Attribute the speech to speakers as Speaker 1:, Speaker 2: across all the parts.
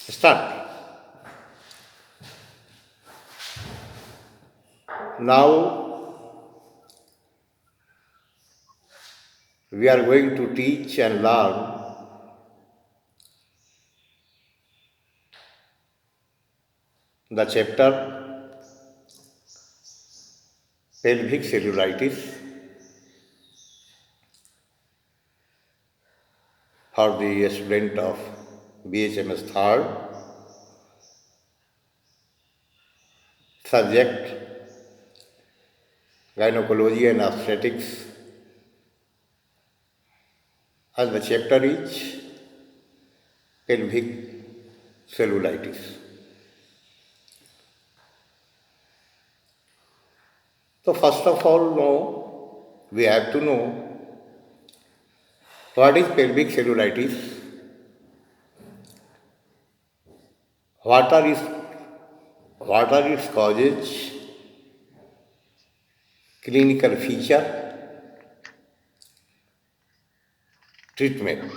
Speaker 1: Start. Now we are going to teach and learn the chapter pelvic cellulitis for the student of BHMS third. Subject gynecology and obstetrics, and the chapter is pelvic cellulitis. So first of all, we have to know what is pelvic cellulitis, what are its causes, clinical feature, treatment,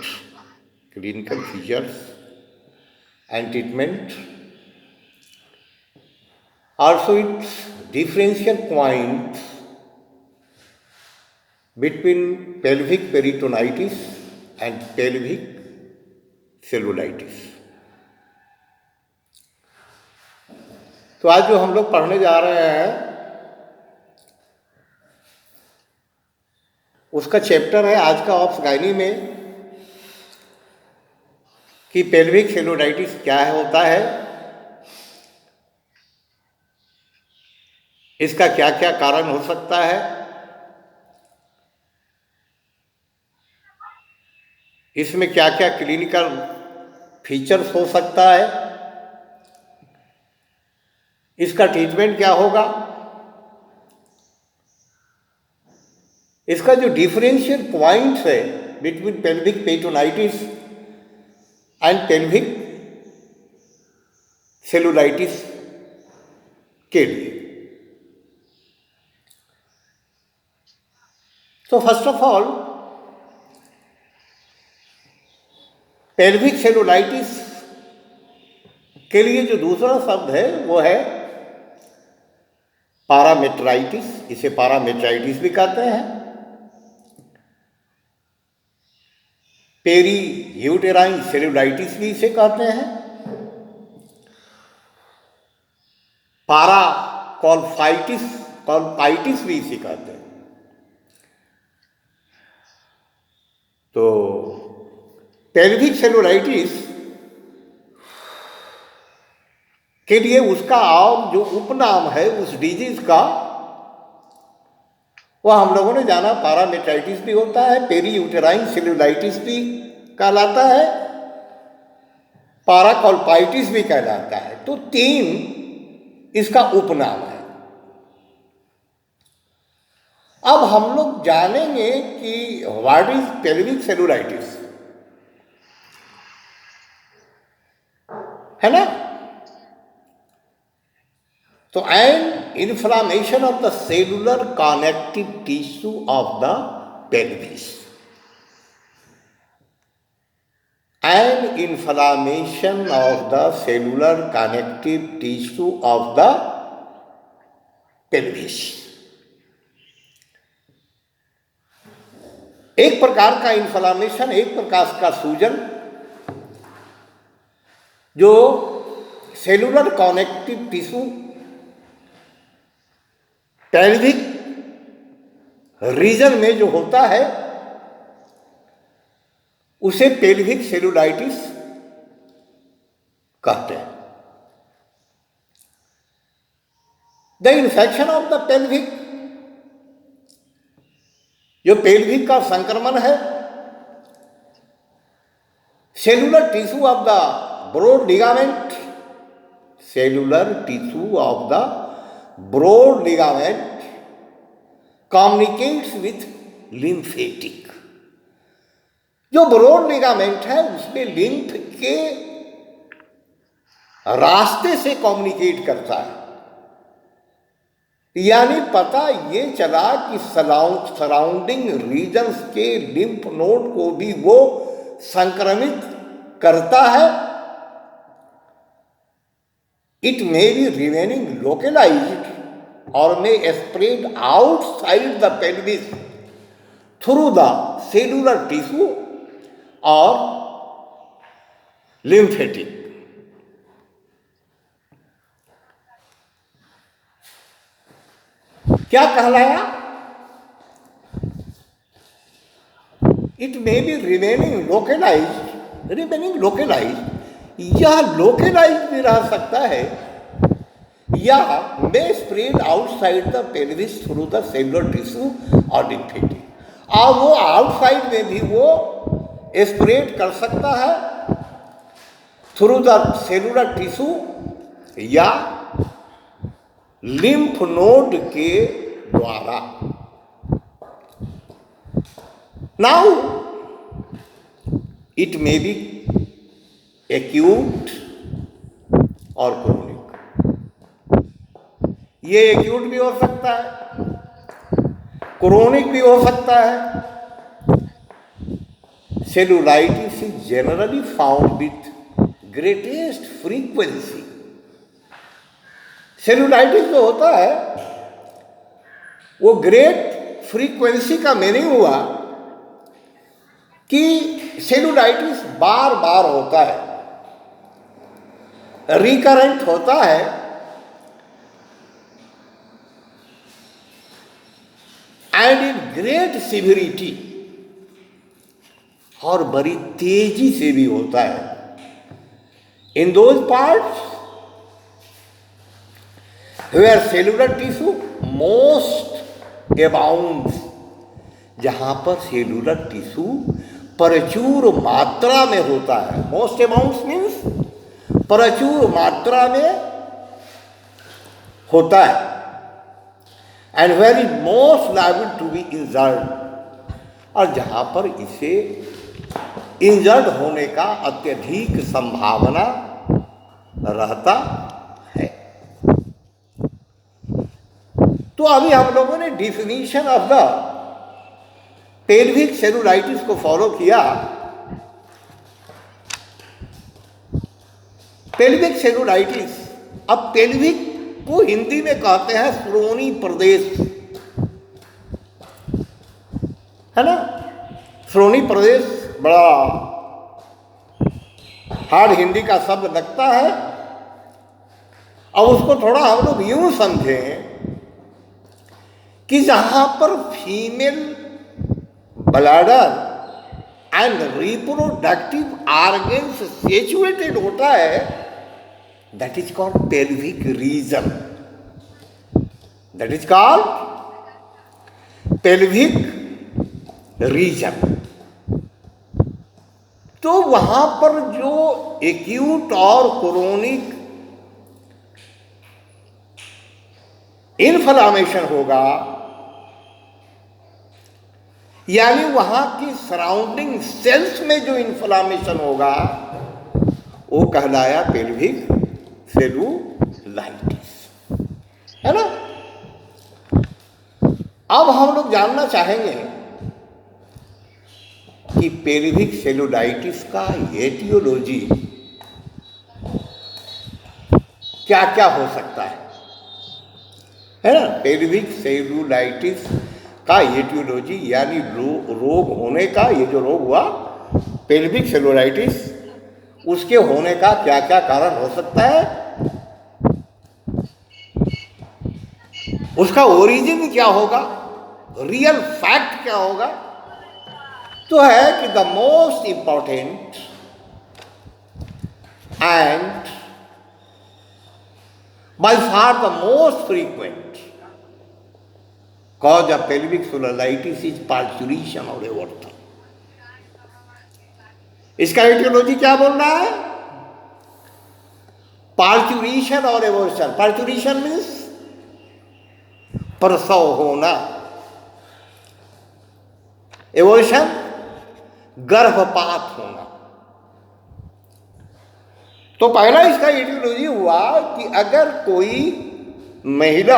Speaker 1: clinical features and treatment. Also its differential points between pelvic peritonitis and pelvic cellulitis. तो आज जो हम लोग पढ़ने जा रहे हैं उसका चैप्टर है आज का ऑब्स गायनी में कि पेल्विक सेलुलाइटिस क्या होता है, इसका क्या क्या कारण हो सकता है, इसमें क्या क्या क्लिनिकल फीचर्स हो सकता है, इसका ट्रीटमेंट क्या होगा, इसका जो डिफरेंशियल पॉइंट्स है between pelvic peritonitis and pelvic cellulitis के लिए। तो first of all pelvic cellulitis के लिए जो दूसरा शब्द है वो है पारामेट्राइटिस, इसे पारामेट्राइटिस भी कहते हैं, पेरी यूटेराइन सेलुलाइटिस भी इसे कहते हैं, कॉल्पाइटिस भी इसे कहते हैं। तो पेल्विक सेलुलाइटिस के लिए उसका आम जो उपनाम है उस डिजीज का वह हम लोगों ने जाना पारामेट्राइटिस भी होता है, पेरी यूटेराइन सेलुलाइटिस भी कहलाता है, पाराकॉल्पाइटिस भी कहलाता है। तो तीन इसका उपनाम है। अब हम लोग जानेंगे कि व्हाट इज पेल्विक सेलुलाइटिस, है ना। तो an inflammation of the cellular connective tissue of the pelvis, an inflammation of the cellular connective tissue of the pelvis, एक प्रकार का इन्फ्लामेशन, एक प्रकार का सूजन जो cellular connective tissue pelvic region में जो होता है उसे पेल्विक सेलुलाइटिस कहते हैं। The infection of the pelvic, जो पेल्विक का संक्रमण है, cellular tissue of the broad ligament, cellular tissue of the broad ligament communicates with lymphatic, जो ब्रॉड लिगामेंट है उसमें लिम्फ के रास्ते से कम्युनिकेट करता है। यानी पता ये चला कि सराउंडिंग रीजन्स के लिम्फ नोड को भी वो संक्रमित करता है। It may be remaining localized और may spread outside the pelvis through the cellular tissue और लिम्फेटिक। क्या कहलाया? It may be remaining localized, यह लोकेलाइज भी रह सकता है या may spread outside the pelvis through the cellular tissue और लिम्फेटिक, और वो आउटसाइड में भी वो स्प्रेड कर सकता है थ्रू द सेलुलर टिश्यू या लिम्फ नोड के द्वारा। Now it may B acute और क्रोनिक। ये एक्यूट भी हो सकता है, क्रोनिक भी हो सकता है। Cellulitis is generally found with greatest frequency. Cellulitis जो होता है वो ग्रेट फ्रीक्वेंसी का मीनिंग हुआ कि सेलुलाइटिस बार बार होता है, रिकरेंट होता है, एंड इन ग्रेट सिविरिटी, और बड़ी तेजी से भी होता है। In those parts where cellular tissue most abounds, जहां पर सेलुलर टिश्यू प्रचुर मात्रा में होता है। मोस्ट अबाउंड्स मीन्स प्रचुर मात्रा में होता है। And where is most liable to be injured, और जहां पर इसे इंजर्ड होने का अत्यधिक संभावना रहता है। तो अभी हम लोगों ने definition of the pelvic cellulitis को फॉलो किया। पेल्विक सेलुलाइटिस, अब पेल्विक को हिंदी में कहते हैं श्रोणी प्रदेश, है ना। श्रोणी प्रदेश बड़ा हार्ड हिंदी का शब्द लगता है। अब उसको थोड़ा हम लोग यूं समझें कि जहां पर female bladder and reproductive organs situated होता है, that is called pelvic region. That is called pelvic region. तो वहां पर जो एक्यूट और क्रोनिक इन्फ्लामेशन होगा, यानी वहां की सराउंडिंग सेल्स में जो इन्फ्लामेशन होगा, वो कहलाया पेल्विक सेलुलाइटिस, है ना। अब हम लोग जानना चाहेंगे कि पेल्विक सेलुलाइटिस का एटियोलॉजी क्या क्या हो सकता है ना। पेल्विक सेलुलाइटिस का एटियोलॉजी यानी रोग होने का, ये जो रोग हुआ पेल्विक सेलुलाइटिस, उसके होने का क्या क्या कारण हो सकता है, उसका ओरिजिन क्या होगा, रियल फैक्ट क्या होगा। तो है कि the most important and by far the most frequent cause of pelvic cellulitis is parturition और aorta। इसका एटियोलॉजी क्या बोल रहा है? पार्चुरेशन और एवोर्शन। पार्चुरेशन मीन्स प्रसव होना, एवोर्शन गर्भपात होना। तो पहला इसका एटियोलॉजी हुआ कि अगर कोई महिला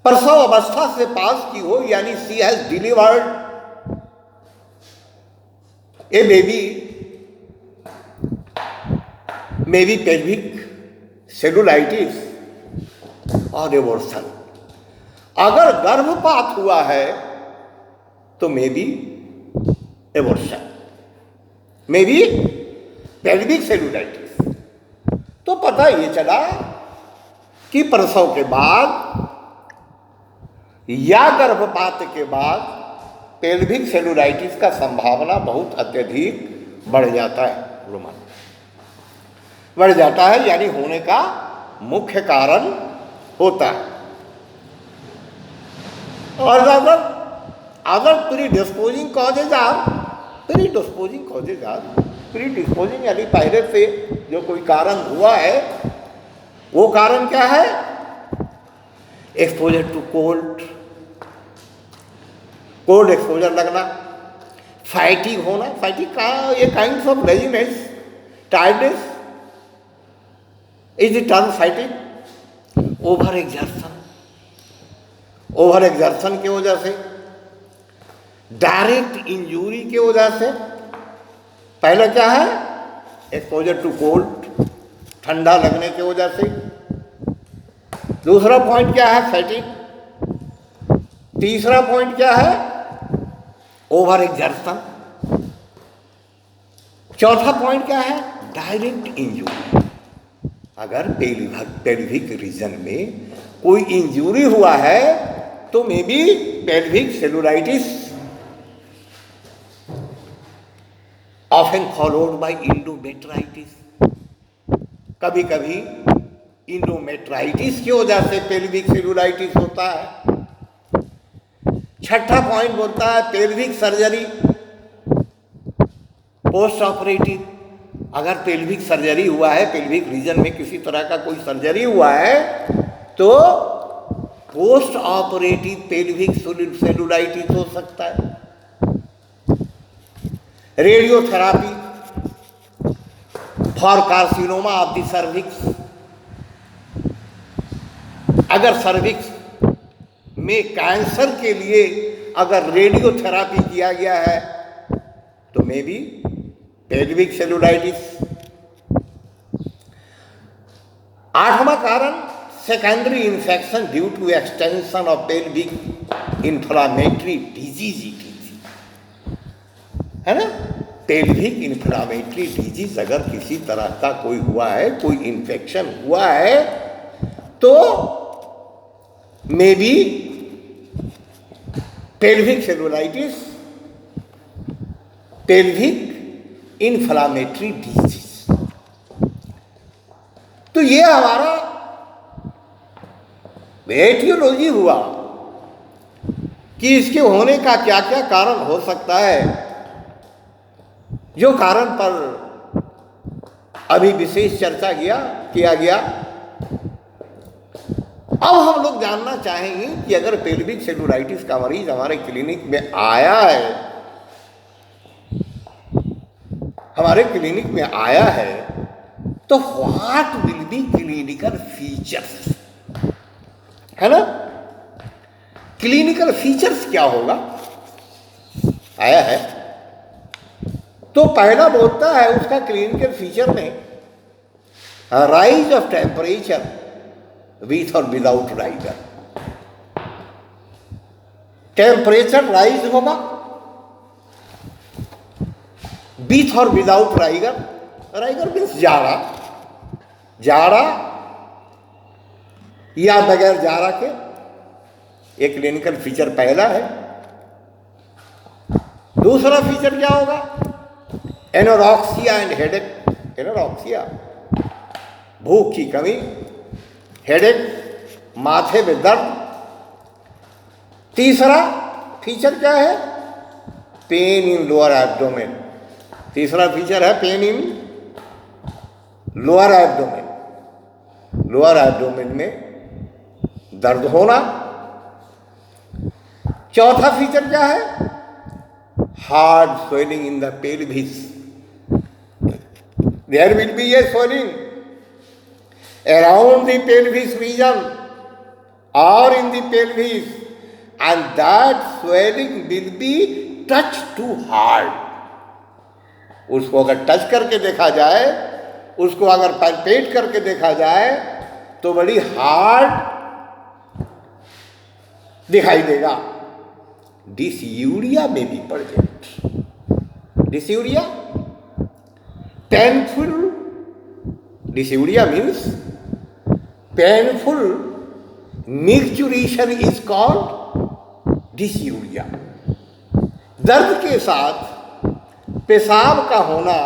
Speaker 1: प्रसव अवस्था से पास की हो, यानी she has delivered A baby, may be pelvic cellulitis और एबॉर्शन। अगर गर्भपात हुआ है तो may B abortion, may be pelvic cellulitis. तो पता ये चला कि प्रसव के बाद या गर्भपात के बाद पेल्विक सेलुलाइटिस का संभावना बहुत अत्यधिक बढ़ जाता है, बढ़ जाता है, यानी होने का मुख्य कारण होता है। और अदर प्रीडिस्पोजिंग कॉजेज यानी पहले से जो कोई कारण हुआ है, वो कारण क्या है? एक्सपोजर टू कोल्ड एक्सपोजर लगना, फाइटिंग होना, फाइटिंग का ये kind of laziness, tiredness is the term fighting. Over exertion की वजह से, डायरेक्ट इंजूरी की वजह से। पहला क्या है? एक्सपोजर टू कोल्ड, ठंडा लगने की वजह से। दूसरा पॉइंट क्या है? फैटिग। तीसरा पॉइंट क्या है? Over exertion. चौथा पॉइंट क्या है? Direct injury. अगर पेल्विक रीजन में कोई इंजूरी हुआ है तो may be pelvic cellulitis, often followed by endometritis. कभी कभी इंडोमेट्राइटिस की वजह से पेल्विक सेलुलाइटिस होता है। छठा पॉइंट बोलता है पेल्विक सर्जरी, पोस्ट ऑपरेटिव। अगर पेल्विक सर्जरी हुआ है, पेल्विक रीजन में किसी तरह का कोई सर्जरी हुआ है, तो पोस्ट ऑपरेटिव पेल्विक सेलुलाइटिस हो सकता है। Radiotherapy for carcinoma of the cervix. अगर सर्विक्स में कैंसर के लिए अगर रेडियोथेरापी किया गया है तो मे बी पेल्विक सेलुलाइटिस। आठवां कारण secondary infection due to extension of pelvic inflammatory disease, है ना? पेल्विक इन्फ्लामेटरी डिजीज अगर किसी तरह का कोई हुआ है, कोई इन्फेक्शन हुआ है, तो may be pelvic cellulitis, pelvic inflammatory disease. तो ये हमारा एटियोलॉजी हुआ कि इसके होने का क्या क्या कारण हो सकता है, जो कारण पर अभी विशेष चर्चा किया गया। अब हम लोग जानना चाहेंगे कि अगर पेल्विक सेलुलाइटिस का मरीज हमारे क्लिनिक में आया है, तो what will be clinical features, है ना? क्लिनिकल फीचर्स क्या होगा? आया है तो पहला बोलता है उसका क्लिनिकल फीचर में राइज ऑफ टेम्परेचर विथ और विदाउट राइगर। टेम्परेचर राइज होगा विथ और विदाउट राइगर। राइगर मीन्स जाड़ा या बगैर जाड़ा के, एक क्लिनिकल फीचर पहला है। दूसरा फीचर क्या होगा? Anorexia and headache. एनोरेक्सिया भूख की कमी, हेडेक माथे में दर्द। तीसरा फीचर क्या है? Pain in lower abdomen. तीसरा फीचर है pain in lower abdomen. Lower abdomen में दर्द होना। चौथा फीचर क्या है? Hard swelling in the pelvis. There will be a swelling around the pelvis region or in the pelvis, and that swelling will be touched too hard. उसको अगर touch करके देखा जाए, उसको अगर पैल्पेट करके देखा जाए तो बड़ी हार्ड दिखाई देगा. डिसयूरिया में भी present. Dysuria painful. Dysuria means painful micturition is called dysuria. दर्द के साथ पेशाब का होना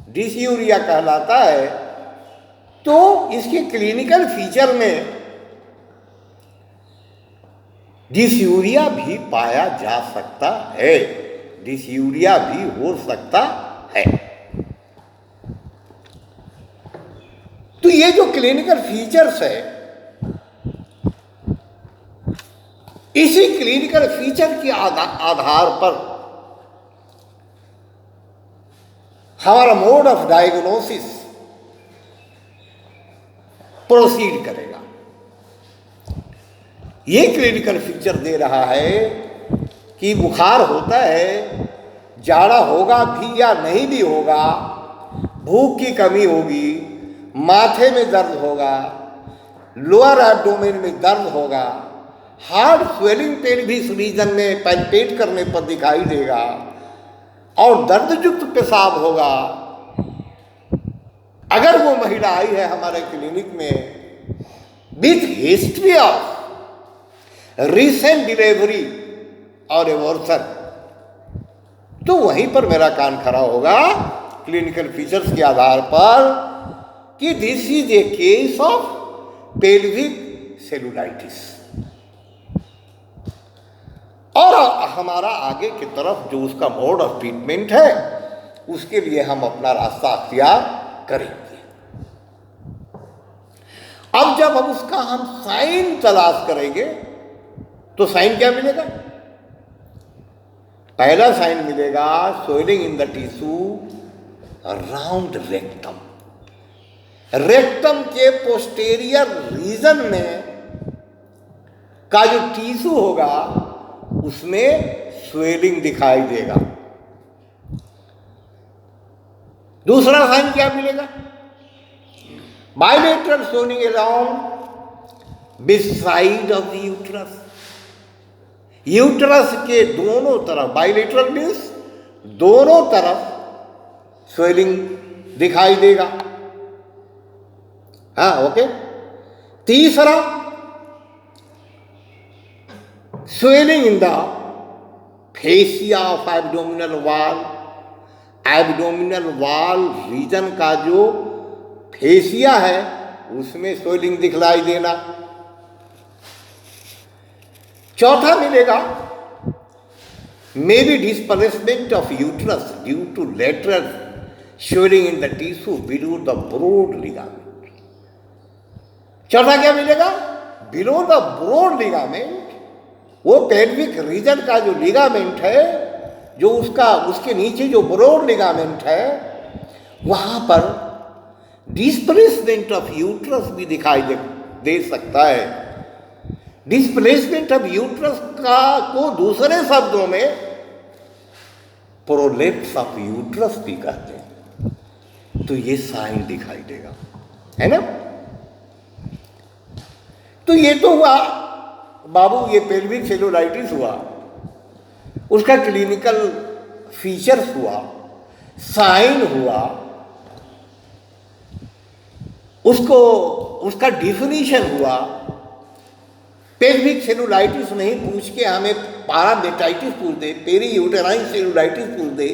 Speaker 1: डिसयूरिया कहलाता है. तो इसके क्लिनिकल फीचर में डिसयूरिया भी पाया जा सकता है. डिसयूरिया भी हो सकता है. तो ये जो क्लिनिकल फीचर्स है, इसी क्लिनिकल फीचर के आधार पर हमारा मोड ऑफ डायग्नोसिस प्रोसीड करेगा. ये क्लिनिकल फीचर दे रहा है कि बुखार होता है, जाड़ा होगा भी या नहीं भी होगा, भूख की कमी होगी, माथे में दर्द होगा, लोअर एब्डोमेन में दर्द होगा, हार्ड स्वेलिंग पेल्विस रीजन में पैल्पेट करने पर दिखाई देगा, और दर्दयुक्त पेशाब होगा. अगर वो महिला आई है हमारे क्लिनिक में with history of recent delivery और एबॉर्शन, तो वहीं पर मेरा कान खड़ा होगा क्लिनिकल फीचर्स के आधार पर कि this is a case of pelvic cellulitis. और हमारा आगे की तरफ जो उसका मोड ऑफ ट्रीटमेंट है, उसके लिए हम अपना रास्ता अख्तियार करेंगे. अब जब हम उसका साइन तलाश करेंगे तो साइन क्या मिलेगा? पहला साइन मिलेगा swelling in the tissue around rectum. Rectum के पोस्टेरियर रीजन में का जो टिश्यू होगा उसमें स्वेलिंग दिखाई देगा. दूसरा साइन क्या मिलेगा? Bilateral swelling around beside of the uterus. Uterus के दोनों तरफ, बायलेटरल मीन्स दोनों तरफ स्वेलिंग दिखाई देगा. हाँ, ओके. तीसरा swelling in the fascia of abdominal wall. Abdominal wall region का जो फेसिया है उसमें स्वेलिंग दिखलाई देना. चौथा मिलेगा may be displacement of uterus due to lateral swelling in the tissue below the broad ligament. चौथा क्या मिलेगा? बिलो द ब्रॉड लिगामेंट, वो पेल्विक रीजन का जो लिगामेंट है, जो उसके नीचे जो ब्रॉड लिगामेंट है, वहां पर डिस्प्लेसमेंट ऑफ यूट्रस भी दिखाई दे सकता है. डिस्प्लेसमेंट ऑफ यूट्रस को दूसरे शब्दों में प्रोलेप्स ऑफ यूट्रस भी कहते हैं. तो ये साइन दिखाई देगा, है ना. तो ये तो हुआ बाबू, ये पेल्विक सेलुलाइटिस हुआ, उसका क्लिनिकल फीचर्स हुआ, साइन हुआ, उसका डिफिनीशन हुआ. पेल्विक सेलुलाइटिस नहीं पूछ के हमें पारामेटाइटिस पूछ दे, पेरी यूटेराइन सेलुलाइटिस पूछ दे,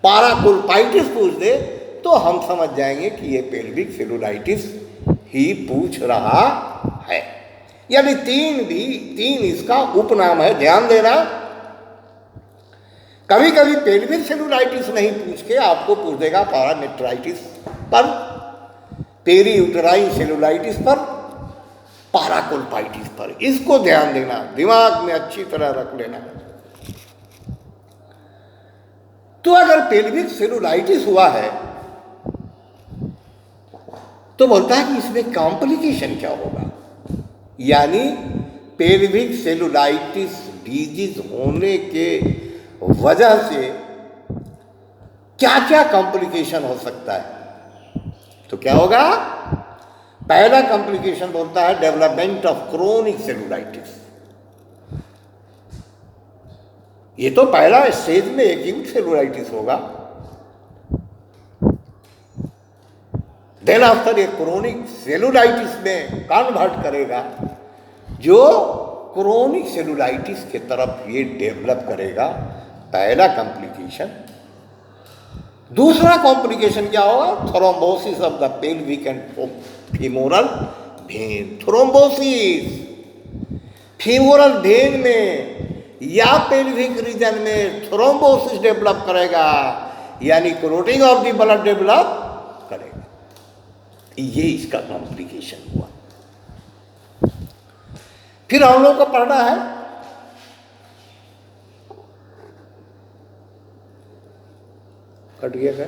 Speaker 1: पाराकोल्पाइटिस पूछ दे, तो हम समझ जाएंगे कि ये पेल्विक सेलुलाइटिस ही पूछ रहा है. यानी तीन इसका उपनाम है. ध्यान देना, कभी कभी पेल्विक सेलुलाइटिस नहीं पूछ के आपको पूछ देगा पारामेट्राइटिस पर, पेरी यूटेराइन सेलुलाइटिस पर, पाराकोल्पाइटिस पर. इसको ध्यान देना, दिमाग में अच्छी तरह रख लेना. तो अगर पेल्विक सेलुलाइटिस हुआ है तो बोलता है कि इसमें कॉम्प्लिकेशन क्या होगा. यानी पेल्विक सेलुलाइटिस डिजीज होने के वजह से क्या क्या कॉम्प्लिकेशन हो सकता है। तो क्या होगा, पहला कॉम्प्लिकेशन बोलता है डेवलपमेंट ऑफ क्रोनिक सेलुलाइटिस। ये तो पहला स्टेज में एक्यूट सेलुलाइटिस होगा। देन आफ्टर ये क्रोनिक सेलुलाइटिस में कन्वर्ट करेगा, जो क्रोनिक सेलुलाइटिस के तरफ ये डेवलप करेगा, पहला कॉम्प्लिकेशन। दूसरा कॉम्प्लिकेशन क्या होगा, thrombosis of the pelvic and femoral when. Thrombosis femoral when में या पेल्विक रीजन में थ्रोम्बोसिस डेवलप करेगा, यानी clotting of the blood develop करेगा। ये इसका कॉम्प्लिकेशन हुआ। फिर हम लोग को पढ़ना है कट गया क्या?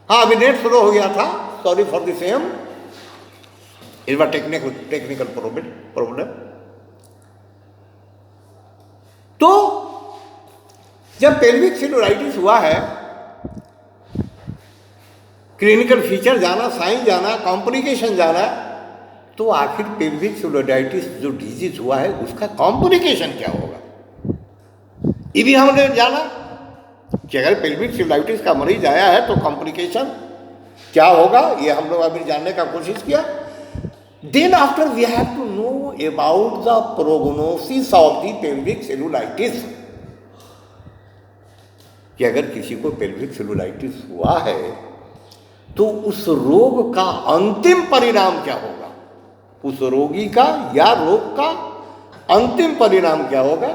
Speaker 1: हाँ, अभी नेट स्लो हो गया था, सॉरी फॉर द सेम। इस बार टेक्निकल प्रॉब्लम। तो जब पेल्विक सेलुलाइटिस हुआ है, क्लिनिकल फीचर जाना, साइन जाना, कॉम्प्लिकेशन जाना, तो आखिर पेल्विक सेलुलाइटिस जो डिजीज हुआ है उसका कॉम्प्लिकेशन क्या होगा, ये भी हमने जाना कि अगर पेल्विक सेलुलाइटिस का मरीज आया है तो कॉम्प्लिकेशन क्या होगा, ये हम लोग अभी जानने का कोशिश किया। Then after we have to know about the prognosis of the pelvic cellulitis, कि अगर किसी को पेल्विक सेलुलाइटिस हुआ है तो उस रोग का अंतिम परिणाम क्या होगा, उस रोगी का या रोग का अंतिम परिणाम क्या होगा।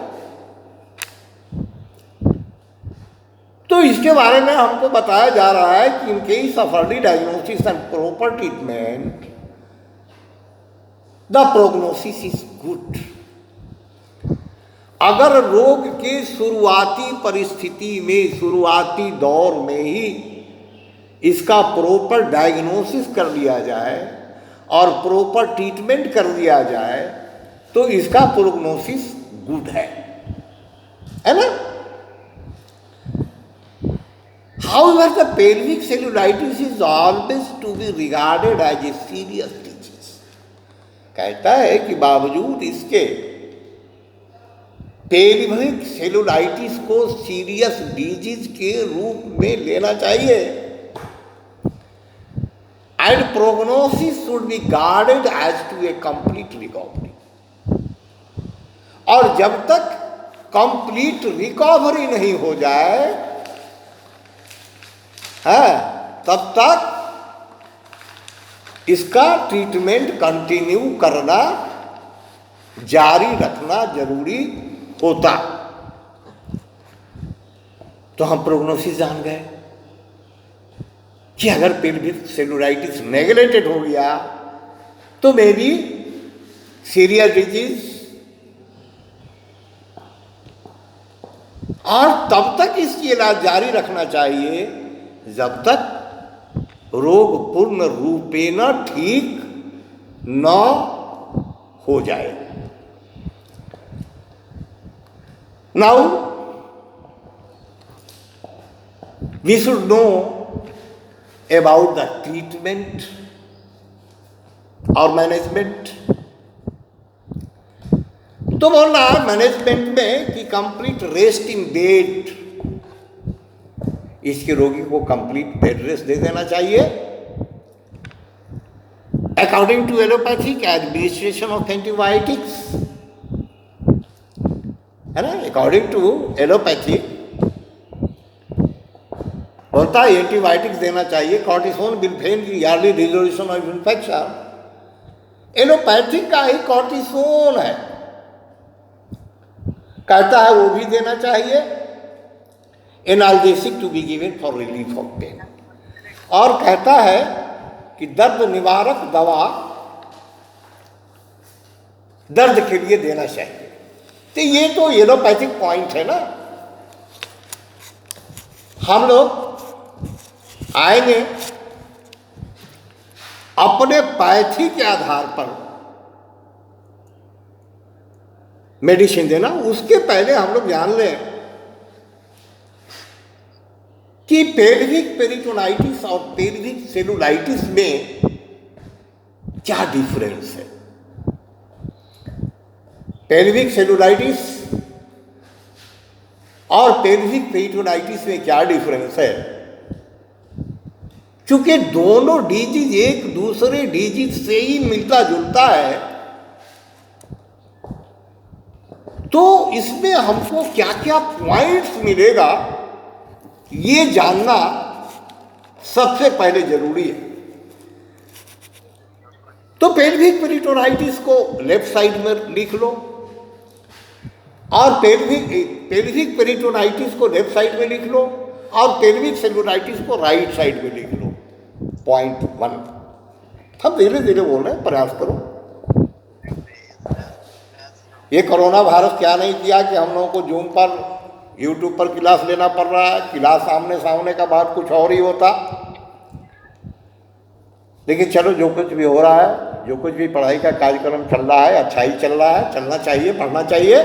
Speaker 1: तो इसके बारे में हमको बताया जा रहा है कि in case of early diagnosis and proper treatment the prognosis is good. अगर रोग के शुरुआती परिस्थिति में, शुरुआती दौर में ही इसका प्रॉपर डायग्नोसिस कर लिया जाए और प्रॉपर ट्रीटमेंट कर दिया जाए तो इसका प्रोग्नोसिस गुड है ना। However, the pelvic cellulitis is always to be regarded as a serious disease। कहता है कि बावजूद इसके पेल्विक सेलुलाइटिस को सीरियस डिजीज के रूप में लेना चाहिए, and prognosis should be guarded as to a complete recovery. और जब तक कंप्लीट रिकवरी नहीं हो जाए है, तब तक इसका ट्रीटमेंट कंटिन्यू करना, जारी रखना जरूरी होता। तो हम प्रोग्नोसिस जान गए कि अगर पेल्विक सेलुलाइटिस नेग्लेक्टेड हो गया तो मे बी सीरियस डिजीज, और तब तक इसकी इलाज जारी रखना चाहिए जब तक रोग पूर्ण रूपेण ठीक न हो जाए। Now we should know about the treatment और मैनेजमेंट। तो बोलना है मैनेजमेंट में कि कंप्लीट रेस्ट इन बेड, इसके रोगी को कंप्लीट बेड रेस्ट दे देना चाहिए। According to allopathic administration of antibiotics, है ना, अकॉर्डिंग टू एलोपैथिक बोलता है एंटीबायोटिक्स देना चाहिए, cortisone will fail the early resolution of infection. Allopathic का ही कॉर्टिसोन है, कहता है वो भी देना चाहिए। Analgesic to be given for relief of pain, और कहता है कि दर्द निवारक दवा दर्द के लिए देना चाहिए। तो ये तो एलोपैथिक पॉइंट है ना। हम लोग आएंगे अपने पैथी के आधार पर मेडिसिन देना। उसके पहले हम लोग जान लें कि पेल्विक पेरिटोनाइटिस और पेल्विक सेलुलाइटिस में क्या डिफरेंस है। पेल्विक सेलुलाइटिस और पेल्विक पेरिटोनाइटिस में क्या डिफरेंस है? क्योंकि दोनों डिजीज एक दूसरे डिजीज से ही मिलता जुलता है, तो इसमें हमको क्या क्या पॉइंट्स मिलेगा ये जानना सबसे पहले जरूरी है। तो पेल्विक पेरिटोनाइटिस को लेफ्ट साइड में लिख लो और पेल्विक पेरिटोनाइटिस को लेफ्ट साइड में लिख लो और पेल्विक सेलुलाइटिस को राइट साइड में लिख लो। पॉइंट 1। हम धीरे धीरे बोल रहे हैं, प्रयास करो। ये कोरोना वायरस क्या नहीं किया कि हम लोगों को जूम पर यूट्यूब पर क्लास लेना पड़ रहा है। क्लास सामने सामने का बात कुछ और ही होता। लेकिन चलो, जो कुछ भी हो रहा है, जो कुछ भी पढ़ाई का कार्यक्रम चल रहा है, अच्छा ही चल रहा है, चलना चाहिए, पढ़ना चाहिए।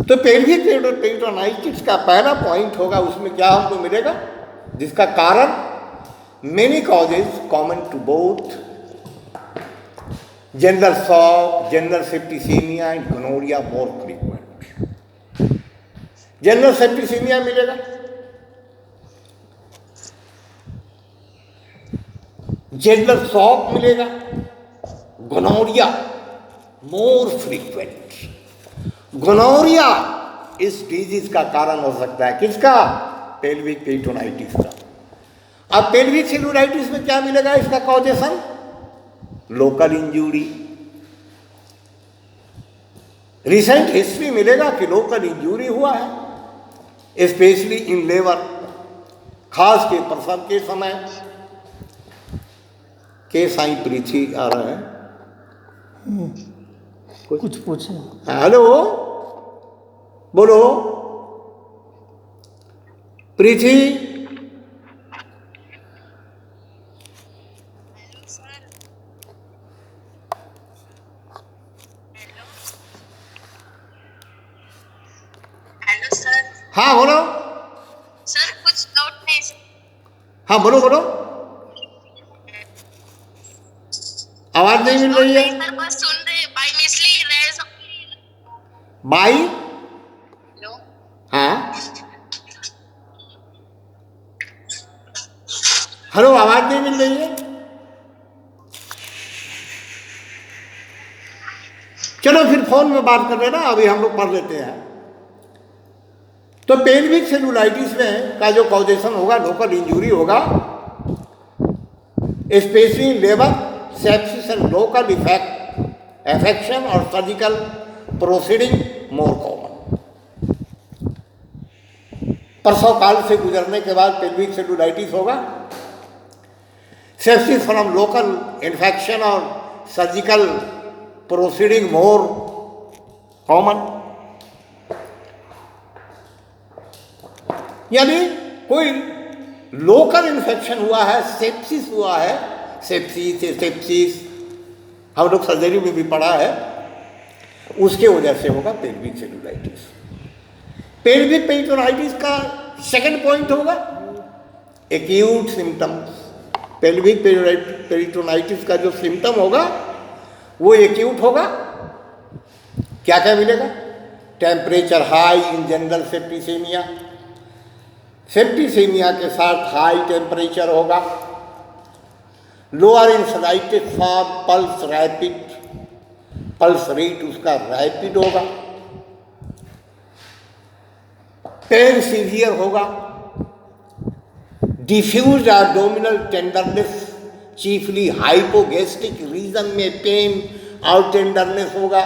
Speaker 1: तो पेल्विक पेरिटोनाइटिस का पहला पॉइंट होगा, उसमें क्या हमको मिलेगा? जिसका कारण many causes common to both general shock, general septicaemia and gonorrhoea more frequent. General septicaemia मिलेगा, जनरल शॉक मिलेगा, गोनोरिया मोर फ्रीक्वेंट। गोनोरिया इस डिजीज का कारण हो सकता है। किसका? पेल्विक पेरिटोनाइटिस का। अब पेल्विक सेलुलाइटिस में क्या मिलेगा? इसका causation local injury. Recent history मिलेगा कि लोकल इंजरी हुआ है, स्पेशली इन लेबर, खास के प्रसव के समय। के साई पृथ्वी आ रहा है,
Speaker 2: कुछ पूछे।
Speaker 1: हेलो, बोलो पृथ्वी। हाँ बोलो
Speaker 3: सर, कुछ डाउट नहीं सर।
Speaker 1: हाँ बोलो बोलो, आवाज नहीं मिल रही है।
Speaker 3: सर बस सुन रहे, बाई मिसली रहे।
Speaker 1: बाई?
Speaker 3: हेलो,
Speaker 1: हाँ हेलो, आवाज नहीं मिल रही है। चलो फिर फोन में बात कर लेना, अभी हम लोग पढ़ लेते हैं। तो पेल्विक सेलुलाइटिस में का जो कॉजेशन होगा, लोकल इंजरी होगा, specially labour, sepsis and local affection और सर्जिकल प्रोसीडिंग मोर कॉमन। प्रसव काल से गुजरने के बाद पेल्विक सेलुलाइटिस होगा। सेप्सिस फ्रॉम लोकल इन्फेक्शन और सर्जिकल प्रोसीडिंग मोर कॉमन। यानी कोई लोकल इन्फेक्शन हुआ है, सेप्सिस हुआ है, सेप्सिस हम लोग सर्जरी में भी पढ़ा है, उसके वजह से होगा पेल्विक सेलुलाइटिस। पेल्विक पेरिटोनाइटिस का सेकंड पॉइंट होगा एक्यूट सिम्टम्स। पेल्विक पेरिटोनाइटिस का जो सिम्टम होगा वो एक्यूट होगा। क्या क्या मिलेगा? Temperature high in general septicemia, septicemia के साथ हाई टेम्परेचर होगा। Lower in isolated form, pulse rapid, pulse rate उसका रैपिड होगा। पेन सीवियर होगा। Diffuse abdominal tenderness, chiefly hypogastric region में पेन और टेंडरनेस होगा।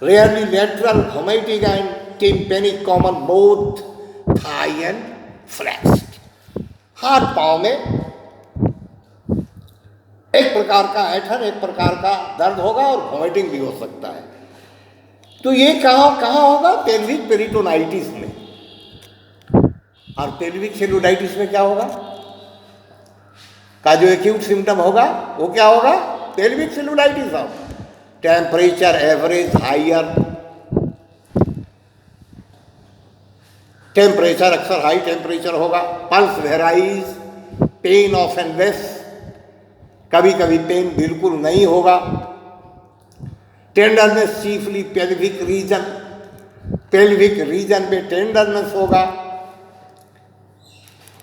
Speaker 1: Rarely lateral vomiting and tympanic common both thigh and flexed. हाथ पांव में एक प्रकार का ऐठन, एक प्रकार का दर्द होगा और वोमिटिंग भी हो सकता है। तो ये कहाँ होगा? पेल्विक पेरिटोनाइटिस में। और पेल्विक सेलुलाइटिस में क्या होगा? का जो एक्यूट सिम्टम होगा वो क्या होगा? Pelvic cellulitis of temperature average higher, temperature अक्सर हाई टेम्परेचर होगा, pulse varies, pain off and less, कभी कभी पेन बिल्कुल नहीं होगा, tenderness chiefly pelvic region, pelvic region में टेंडरनेस होगा,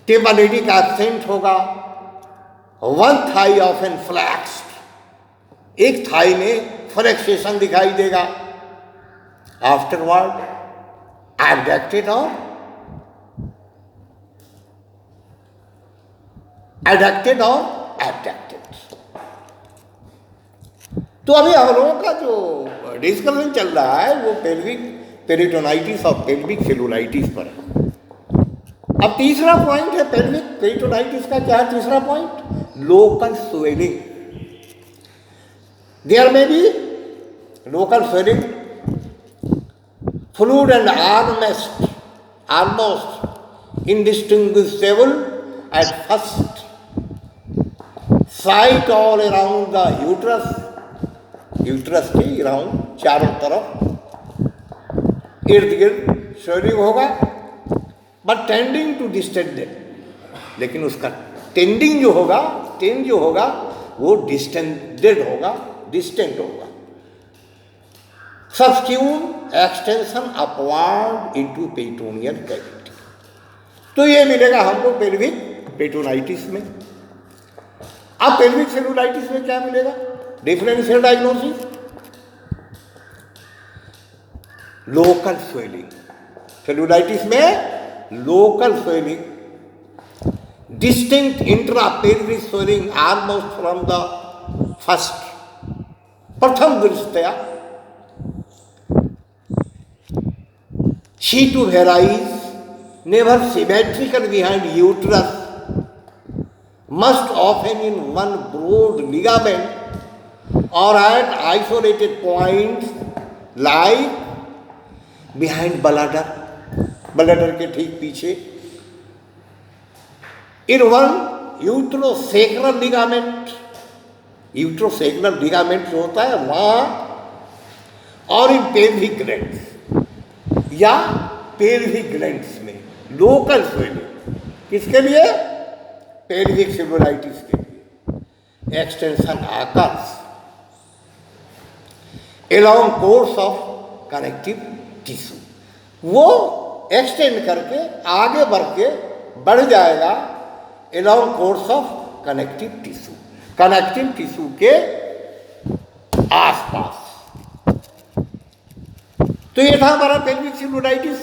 Speaker 1: टेम्परेटिक एब्सेंट होगा, one thigh of an flexed, एक थाई में फ्लैक्सेशन दिखाई देगा, आफ्टरवर्ड एबडक्टेड और एडक्टेड और एबडक्टेड। तो अभी हम लोगों का जो डिस्कशन चल रहा है वो पेल्विक पेरिटोनाइटिस और पेल्विक सेलुलाइटिस पर है। अब तीसरा पॉइंट है पेल्विक पेरिटोनाइटिस का। क्या है तीसरा point? Local swelling. There may be local swelling, fluid and almost indistinguishable at first sight all around the uterus, uterus के अराउंड चारों तरफ इर्द गिर्द स्वेलिंग होगा, बट टेंडिंग टू डिस्टेंडेड, लेकिन उसका टेंडिंग जो होगा, टेंड जो होगा वो डिस्टेंडेड होगा, डिस्टेंट होगा। Subsequent extension upward into peritoneal cavity. तो ये मिलेगा हमको पेल्विक पेरिटोनाइटिस में। अब पेल्विक सेलुलाइटिस में क्या मिलेगा? Differential diagnosis, local swelling. Cellulitis में local swelling, distinct intrapelvic swelling almost from the first, प्रथम दृष्टया she to varies, never symmetrical behind uterus, most often in one broad ligament or at isolated points like behind bladder, bladder के ठीक पीछे, in one uterosacral ligament, uterosacral ligament जो होता है वहाँ, और इन pelvic glands या पेल्विक ग्लैंड्स में लोकल स्वेलिंग। किसके लिए? पेल्विक सेलुलाइटिस के लिए। Extension occurs along course of connective tissue, वो एक्सटेंड करके आगे बढ़ जाएगा along course of connective tissue, connective tissue के आसपास। तो ये था हमारा पेल्विक सेलुलाइटिस।